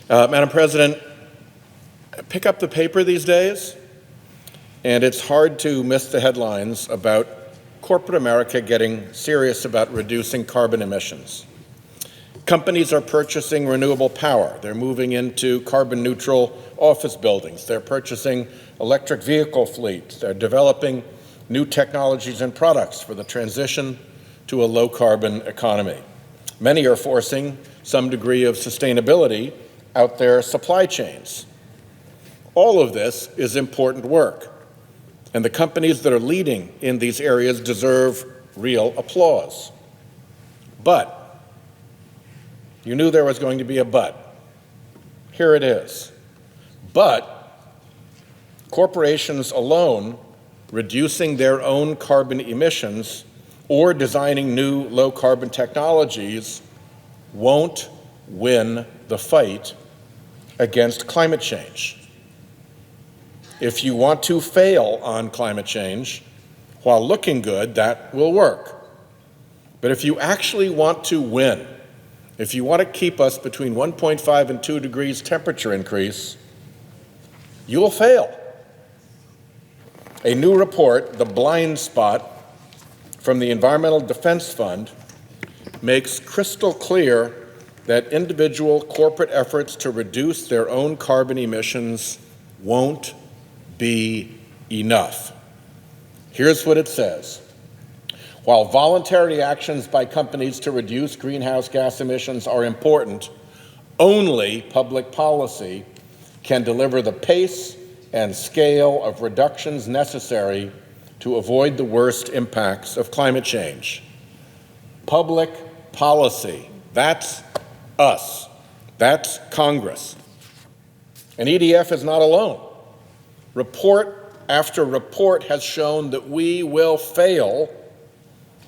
Madam President, pick up the paper these days, and it's hard to miss the headlines about corporate America getting serious about reducing carbon emissions. Companies are purchasing renewable power. They're moving into carbon-neutral office buildings. They're purchasing electric vehicle fleets. They're developing new technologies and products for the transition to a low-carbon economy. Many are forcing some degree of sustainability out their supply chains. All of this is important work, and the companies that are leading in these areas deserve real applause. But you knew there was going to be a but. Here it is. But corporations alone reducing their own carbon emissions or designing new low-carbon technologies won't win the fight against climate change. If you want to fail on climate change while looking good, that will work. But if you actually want to win, if you want to keep us between 1.5 and 2 degrees temperature increase, you will fail. A new report, The Blind Spot, from the Environmental Defense Fund, makes crystal clear that individual corporate efforts to reduce their own carbon emissions won't be enough. Here's what it says. While voluntary actions by companies to reduce greenhouse gas emissions are important, only public policy can deliver the pace and scale of reductions necessary to avoid the worst impacts of climate change. Public policy, that's us, that's Congress. And EDF is not alone. Report after report has shown that we will fail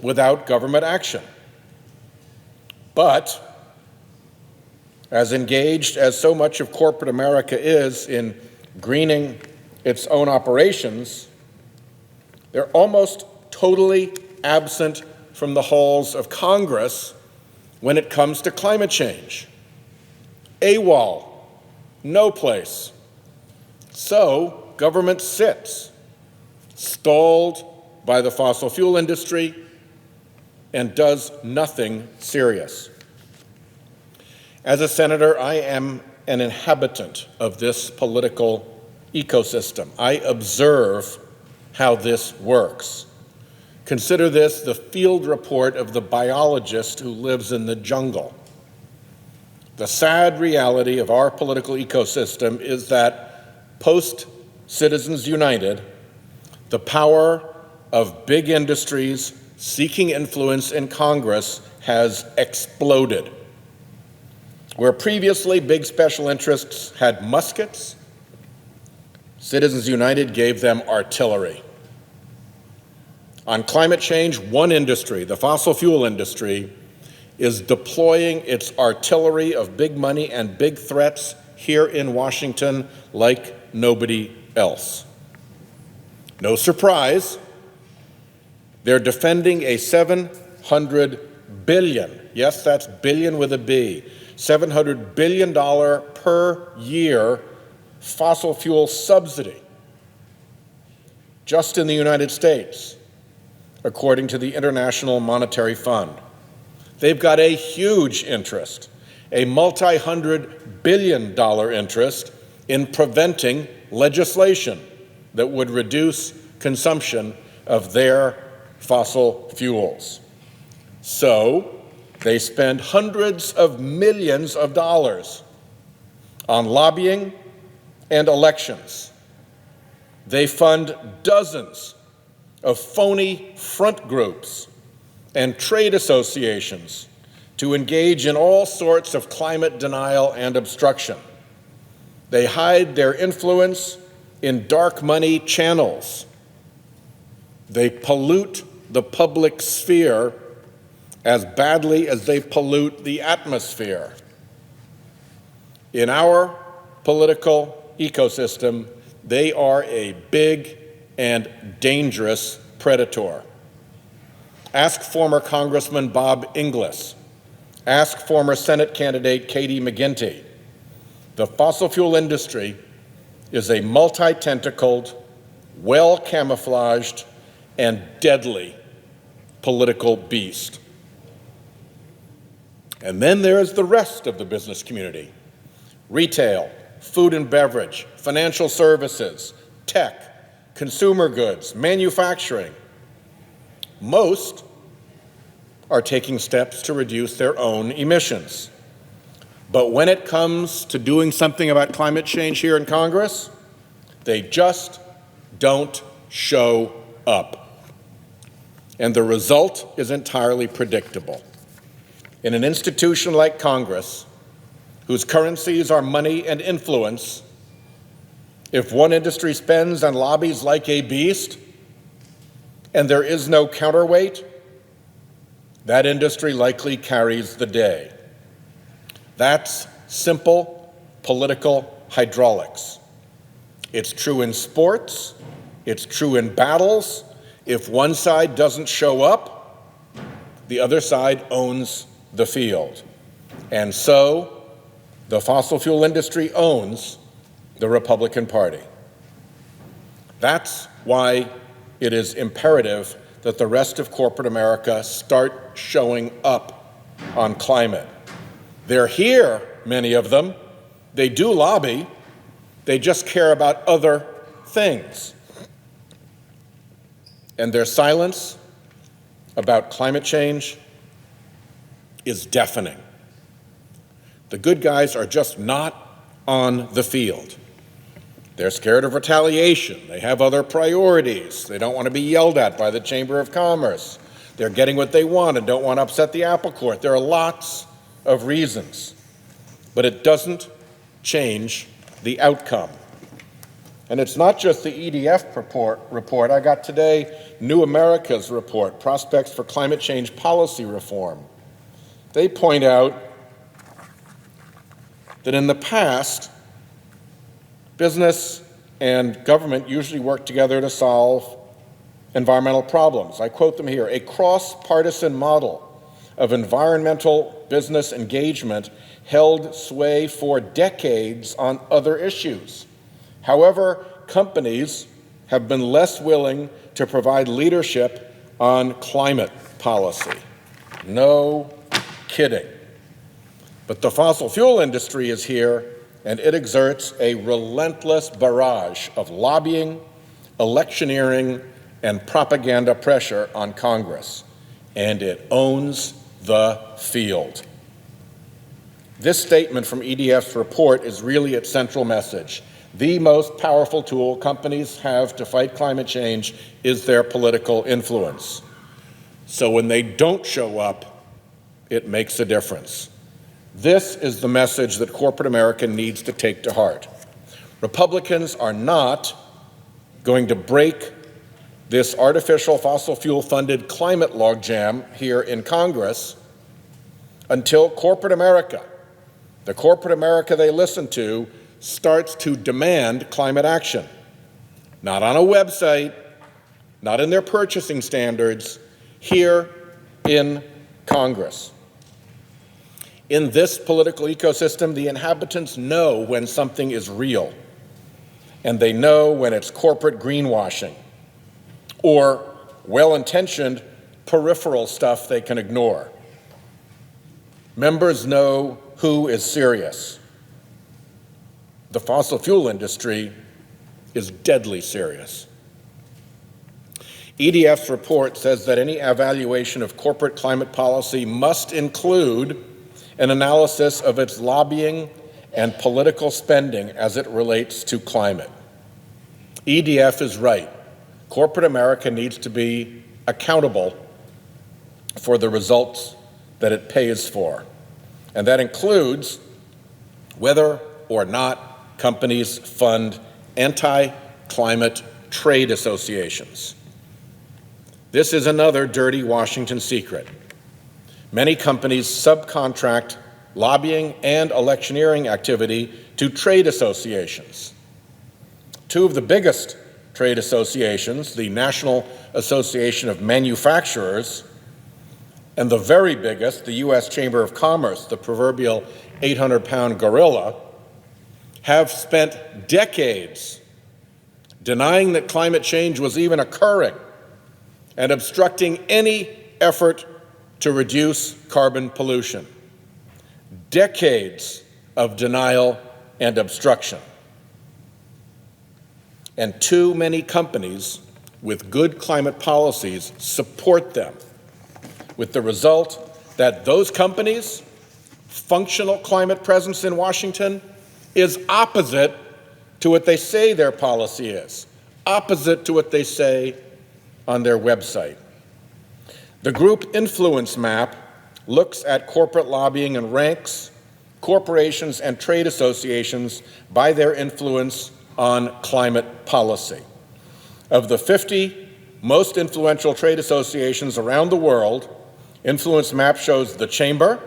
without government action. But as engaged as so much of corporate America is in greening its own operations, they're almost totally absent from the halls of Congress when it comes to climate change. AWOL, no place. So government sits, stalled by the fossil fuel industry, and does nothing serious. As a senator, I am an inhabitant of this political ecosystem. I observe how this works. Consider this the field report of the biologist who lives in the jungle. The sad reality of our political ecosystem is that post-Citizens United, the power of big industries seeking influence in Congress has exploded. Where previously big special interests had muskets, Citizens United gave them artillery. On climate change, one industry, the fossil fuel industry, is deploying its artillery of big money and big threats here in Washington like nobody else. No surprise, they're defending a $700 billion, yes, that's billion with a B, $700 billion per year fossil fuel subsidy just in the United States, according to the International Monetary Fund. They've got a huge interest, a multi-hundred billion dollar interest in preventing legislation that would reduce consumption of their fossil fuels. So they spend hundreds of millions of dollars on lobbying and elections. They fund dozens of phony front groups and trade associations to engage in all sorts of climate denial and obstruction. They hide their influence in dark money channels. They pollute the public sphere as badly as they pollute the atmosphere. In our political ecosystem, they are a big and dangerous predator. Ask former Congressman Bob Inglis. Ask former Senate candidate Katie McGinty. The fossil fuel industry is a multi-tentacled, well-camouflaged, and deadly political beast. And then there's the rest of the business community: retail, food and beverage, financial services, tech, consumer goods, manufacturing. Most are taking steps to reduce their own emissions. But when it comes to doing something about climate change here in Congress, they just don't show up. And the result is entirely predictable. In an institution like Congress, whose currencies are money and influence, if one industry spends and lobbies like a beast, and there is no counterweight, that industry likely carries the day. That's simple political hydraulics. It's true in sports, it's true in battles. If one side doesn't show up, the other side owns the field. And so, the fossil fuel industry owns the Republican Party. That's why it is imperative that the rest of corporate America start showing up on climate. They're here, many of them. They do lobby. They just care about other things. And their silence about climate change is deafening. The good guys are just not on the field. They're scared of retaliation. They have other priorities. They don't want to be yelled at by the Chamber of Commerce. They're getting what they want and don't want to upset the apple cart. There are lots of reasons, but it doesn't change the outcome. And it's not just the EDF report. I got today New America's report, Prospects for Climate Change Policy Reform. They point out that in the past, business and government usually work together to solve environmental problems. I quote them here: a cross-partisan model of environmental business engagement held sway for decades on other issues. However, companies have been less willing to provide leadership on climate policy. No kidding. But the fossil fuel industry is here, and it exerts a relentless barrage of lobbying, electioneering, and propaganda pressure on Congress, and it owns the field. This statement from EDF's report is really its central message. The most powerful tool companies have to fight climate change is their political influence. So when they don't show up, it makes a difference. This is the message that corporate America needs to take to heart. Republicans are not going to break this artificial fossil fuel-funded climate logjam here in Congress until corporate America, the corporate America they listen to, starts to demand climate action. Not on a website, not in their purchasing standards, here in Congress. In this political ecosystem, the inhabitants know when something is real, and they know when it's corporate greenwashing or well-intentioned peripheral stuff they can ignore. Members know who is serious. The fossil fuel industry is deadly serious. EDF's report says that any evaluation of corporate climate policy must include an analysis of its lobbying and political spending as it relates to climate. EDF is right. Corporate America needs to be accountable for the results that it pays for. And that includes whether or not companies fund anti-climate trade associations. This is another dirty Washington secret. Many companies subcontract lobbying and electioneering activity to trade associations. Two of the biggest trade associations, the National Association of Manufacturers, and the very biggest, the U.S. Chamber of Commerce, the proverbial 800-pound gorilla, have spent decades denying that climate change was even occurring and obstructing any effort to reduce carbon pollution. Decades of denial and obstruction. And too many companies with good climate policies support them, with the result that those companies' functional climate presence in Washington is opposite to what they say their policy is, opposite to what they say on their website. The group Influence Map looks at corporate lobbying and ranks corporations and trade associations by their influence on climate policy. Of the 50 most influential trade associations around the world, Influence Map shows the Chamber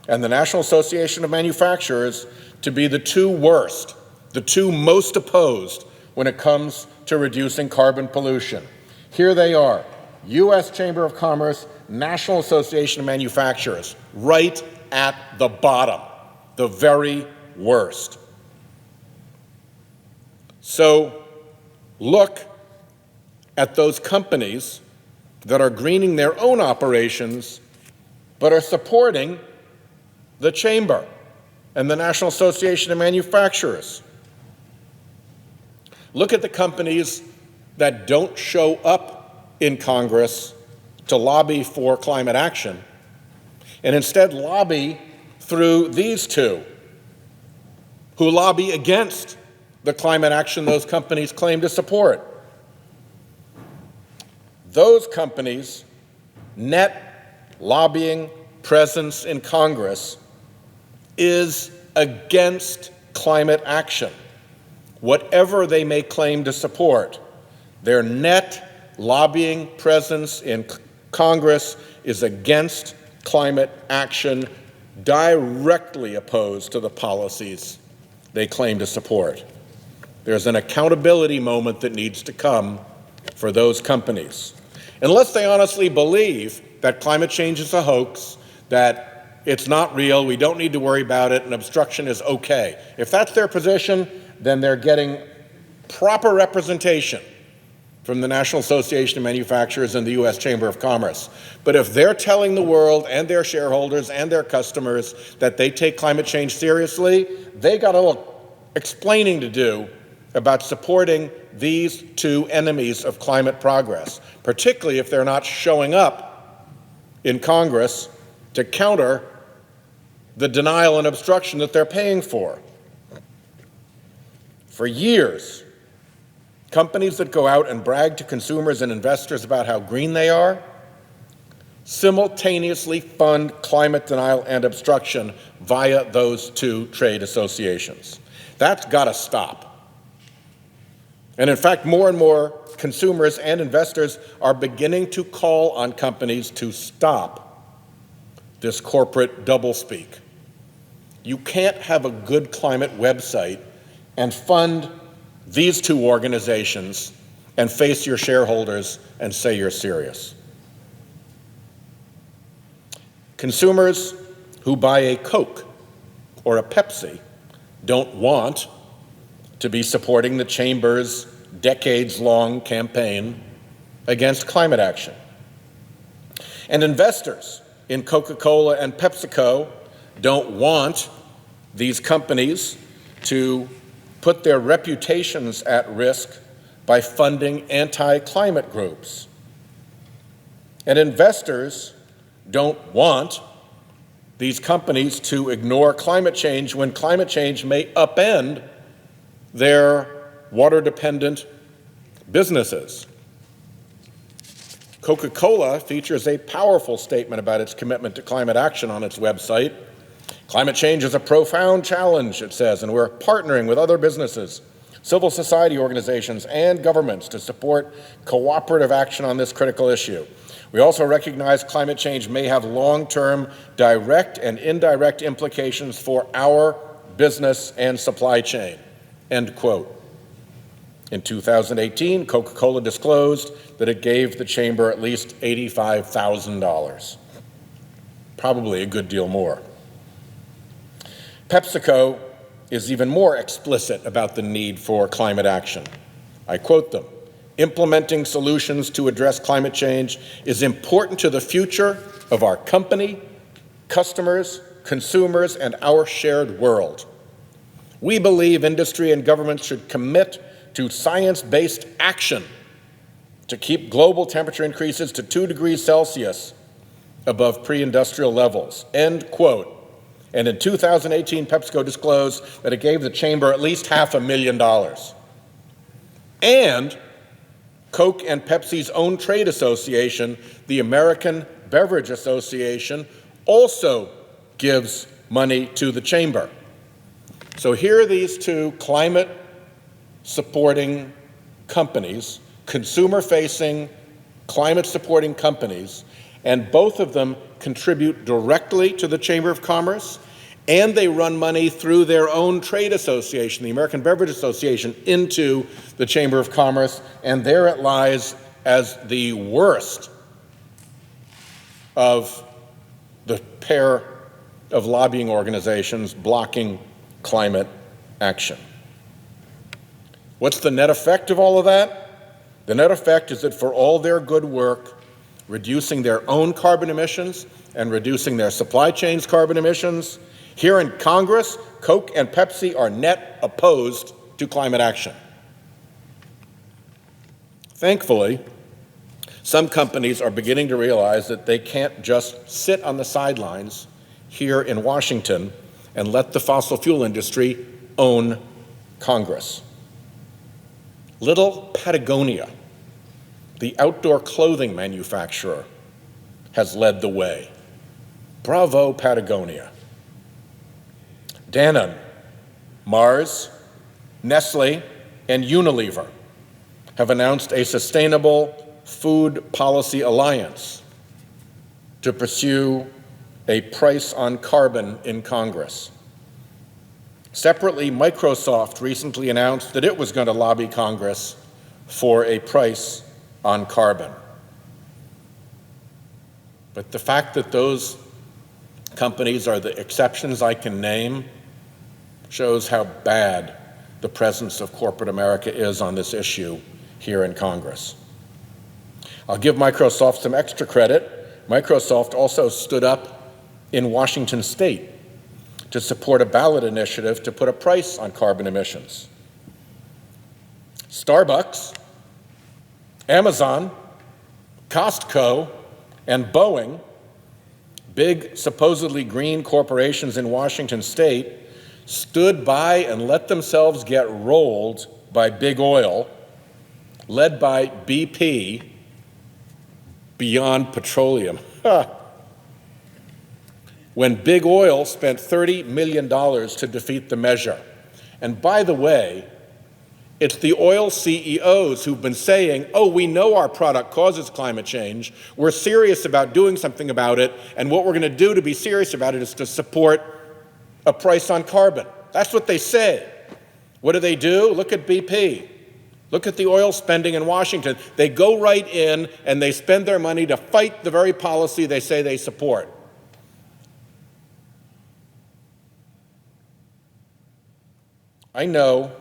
and the National Association of Manufacturers to be the two worst, the two most opposed when it comes to reducing carbon pollution. Here they are, U.S. Chamber of Commerce, National Association of Manufacturers, right at the bottom, the very worst. So look at those companies that are greening their own operations but are supporting the Chamber and the National Association of Manufacturers. Look at the companies that don't show up in Congress to lobby for climate action and instead lobby through these two, who lobby against the climate action those companies claim to support. Those companies' net lobbying presence in Congress is against climate action. Whatever they may claim to support, their net lobbying presence in Congress is against climate action, directly opposed to the policies they claim to support. There's an accountability moment that needs to come for those companies. Unless they honestly believe that climate change is a hoax, that it's not real, we don't need to worry about it, and obstruction is okay. If that's their position, then they're getting proper representation from the National Association of Manufacturers and the U.S. Chamber of Commerce. But if they're telling the world and their shareholders and their customers that they take climate change seriously, they got a little explaining to do about supporting these two enemies of climate progress, particularly if they're not showing up in Congress to counter the denial and obstruction that they're paying for. For years, companies that go out and brag to consumers and investors about how green they are simultaneously fund climate denial and obstruction via those two trade associations. That's got to stop. And in fact, more and more consumers and investors are beginning to call on companies to stop this corporate doublespeak. You can't have a good climate website and fund these two organizations and face your shareholders and say you're serious. Consumers who buy a Coke or a Pepsi don't want to be supporting the Chamber's decades-long campaign against climate action. And investors in Coca-Cola and PepsiCo don't want these companies to put their reputations at risk by funding anti-climate groups. And investors don't want these companies to ignore climate change when climate change may upend their water-dependent businesses. Coca-Cola features a powerful statement about its commitment to climate action on its website. Climate change is a profound challenge, it says, and we're partnering with other businesses, civil society organizations, and governments to support cooperative action on this critical issue. We also recognize climate change may have long-term direct and indirect implications for our business and supply chain. End quote. In 2018, Coca-Cola disclosed that it gave the Chamber at least $85,000, probably a good deal more. PepsiCo is even more explicit about the need for climate action. I quote them: "Implementing solutions to address climate change is important to the future of our company, customers, consumers, and our shared world. We believe industry and government should commit to science-based action to keep global temperature increases to 2 degrees Celsius above pre-industrial levels," end quote. And in 2018, PepsiCo disclosed that it gave the chamber at least $500,000. And Coke and Pepsi's own trade association, the American Beverage Association, also gives money to the chamber. So here are these two climate-supporting companies, consumer-facing, climate-supporting companies, and both of them contribute directly to the Chamber of Commerce, and they run money through their own trade association, the American Beverage Association, into the Chamber of Commerce, and there it lies as the worst of the pair of lobbying organizations blocking climate action. What's the net effect of all of that? The net effect is that for all their good work, reducing their own carbon emissions and reducing their supply chain's carbon emissions, here in Congress, Coke and Pepsi are net opposed to climate action. Thankfully, some companies are beginning to realize that they can't just sit on the sidelines here in Washington and let the fossil fuel industry own Congress. Little Patagonia, the outdoor clothing manufacturer, has led the way. Bravo, Patagonia. Danone, Mars, Nestle, and Unilever have announced a sustainable food policy alliance to pursue a price on carbon in Congress. Separately, Microsoft recently announced that it was going to lobby Congress for a price on carbon. But the fact that those companies are the exceptions I can name shows how bad the presence of corporate America is on this issue here in Congress. I'll give Microsoft some extra credit. Microsoft also stood up in Washington State to support a ballot initiative to put a price on carbon emissions. Starbucks, Amazon, Costco, and Boeing, big supposedly green corporations in Washington State, stood by and let themselves get rolled by big oil, led by BP, Beyond Petroleum. When big oil spent $30 million to defeat the measure. And by the way, it's the oil CEOs who've been saying, oh, we know our product causes climate change, we're serious about doing something about it, and what we're going to do to be serious about it is to support a price on carbon. That's what they say. What do? Look at BP. Look at the oil spending in Washington. They go right in and they spend their money to fight the very policy they say they support. I know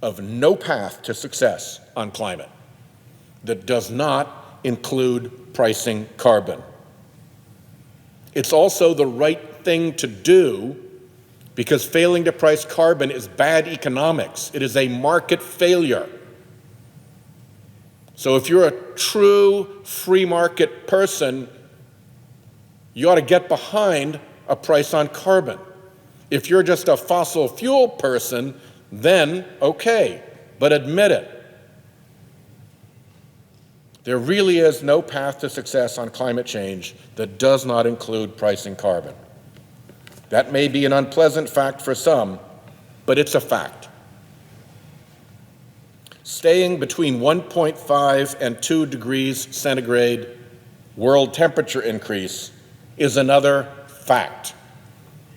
of no path to success on climate that does not include pricing carbon. It's also the right thing to do because failing to price carbon is bad economics. It is a market failure. So if you're a true free market person, you ought to get behind a price on carbon. If you're just a fossil fuel person, then okay, but admit it. There really is no path to success on climate change that does not include pricing carbon. That may be an unpleasant fact for some, but it's a fact. Staying between 1.5 and 2 degrees centigrade world temperature increase is another fact.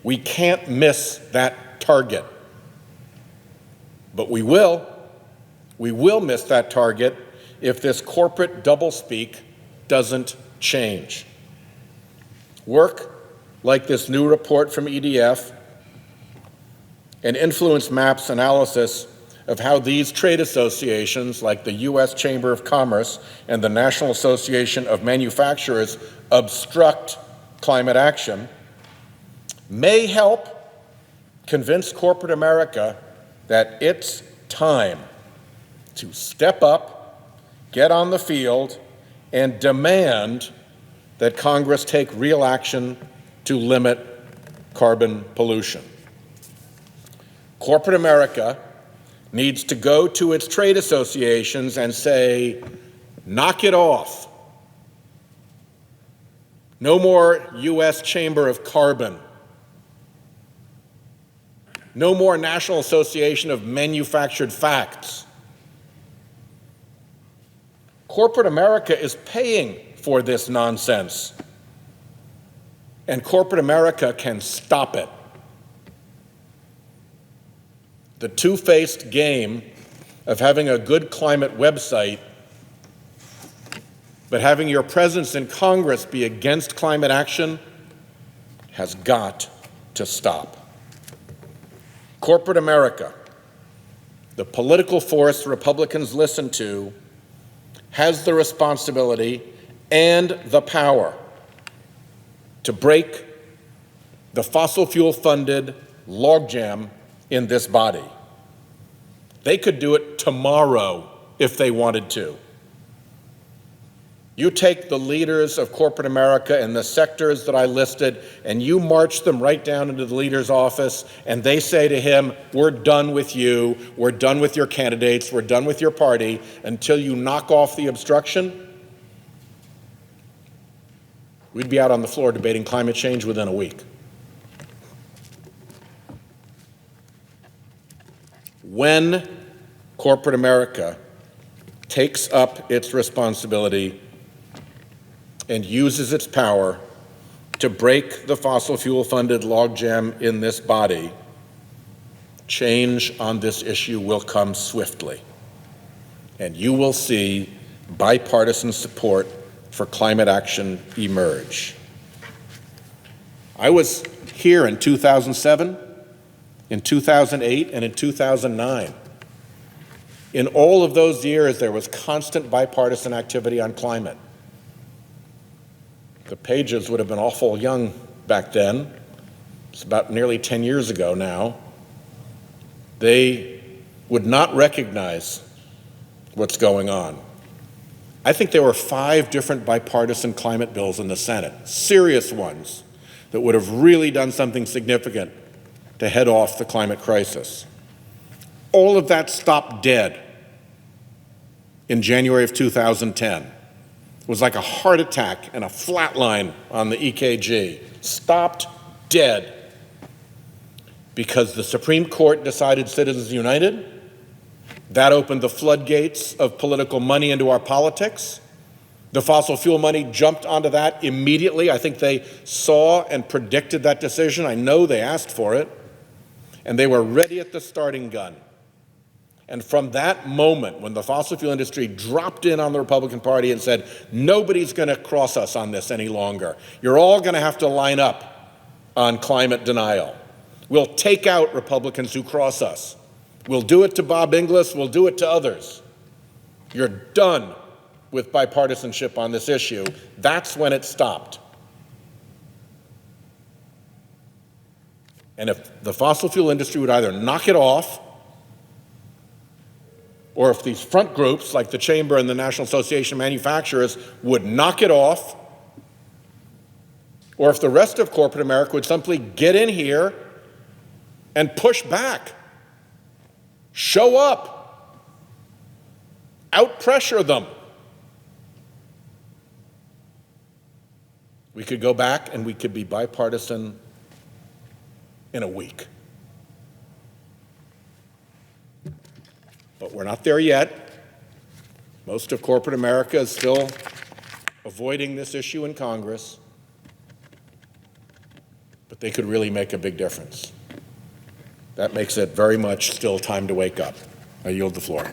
We can't miss that target. But we will miss that target if this corporate doublespeak doesn't change. Work like this new report from EDF and influence maps analysis of how these trade associations, like the U.S. Chamber of Commerce and the National Association of Manufacturers, obstruct climate action, may help convince corporate America that it's time to step up, get on the field, and demand that Congress take real action to limit carbon pollution. Corporate America needs to go to its trade associations and say, knock it off. No more U.S. Chamber of Carbon. No more National Association of Manufactured Facts. Corporate America is paying for this nonsense, and corporate America can stop it. The two-faced game of having a good climate website, but having your presence in Congress be against climate action has got to stop. Corporate America, the political force Republicans listen to, has the responsibility and the power to break the fossil fuel-funded logjam in this body. They could do it tomorrow if they wanted to. You take the leaders of corporate America in the sectors that I listed, and you march them right down into the leader's office, and they say to him, we're done with you, we're done with your candidates, we're done with your party until you knock off the obstruction. We'd be out on the floor debating climate change within a week. When corporate America takes up its responsibility and uses its power to break the fossil fuel-funded logjam in this body, change on this issue will come swiftly, and you will see bipartisan support for climate action emerge. I was here in 2007, in 2008, and in 2009. In all of those years, there was constant bipartisan activity on climate. The Pages would have been awful young back then. It's about nearly 10 years ago now. They would not recognize what's going on. I think there were 5 different bipartisan climate bills in the Senate, serious ones, that would have really done something significant to head off the climate crisis. All of that stopped dead in January of 2010. It was like a heart attack and a flat line on the EKG. Stopped dead because the Supreme Court decided Citizens United. That opened the floodgates of political money into our politics. The fossil fuel money jumped onto that immediately. I think they saw and predicted that decision. I know they asked for it. And they were ready at the starting gun. And from that moment, when the fossil fuel industry dropped in on the Republican Party and said, nobody's going to cross us on this any longer. You're all going to have to line up on climate denial. We'll take out Republicans who cross us. We'll do it to Bob Inglis. We'll do it to others. You're done with bipartisanship on this issue. That's when it stopped. And if the fossil fuel industry would either knock it off, or if these front groups like the Chamber and the National Association of Manufacturers would knock it off, or if the rest of corporate America would simply get in here and push back, show up, out-pressure them, we could go back and we could be bipartisan in a week. But we're not there yet. Most of corporate America is still avoiding this issue in Congress. But they could really make a big difference. That makes it very much still time to wake up. I yield the floor.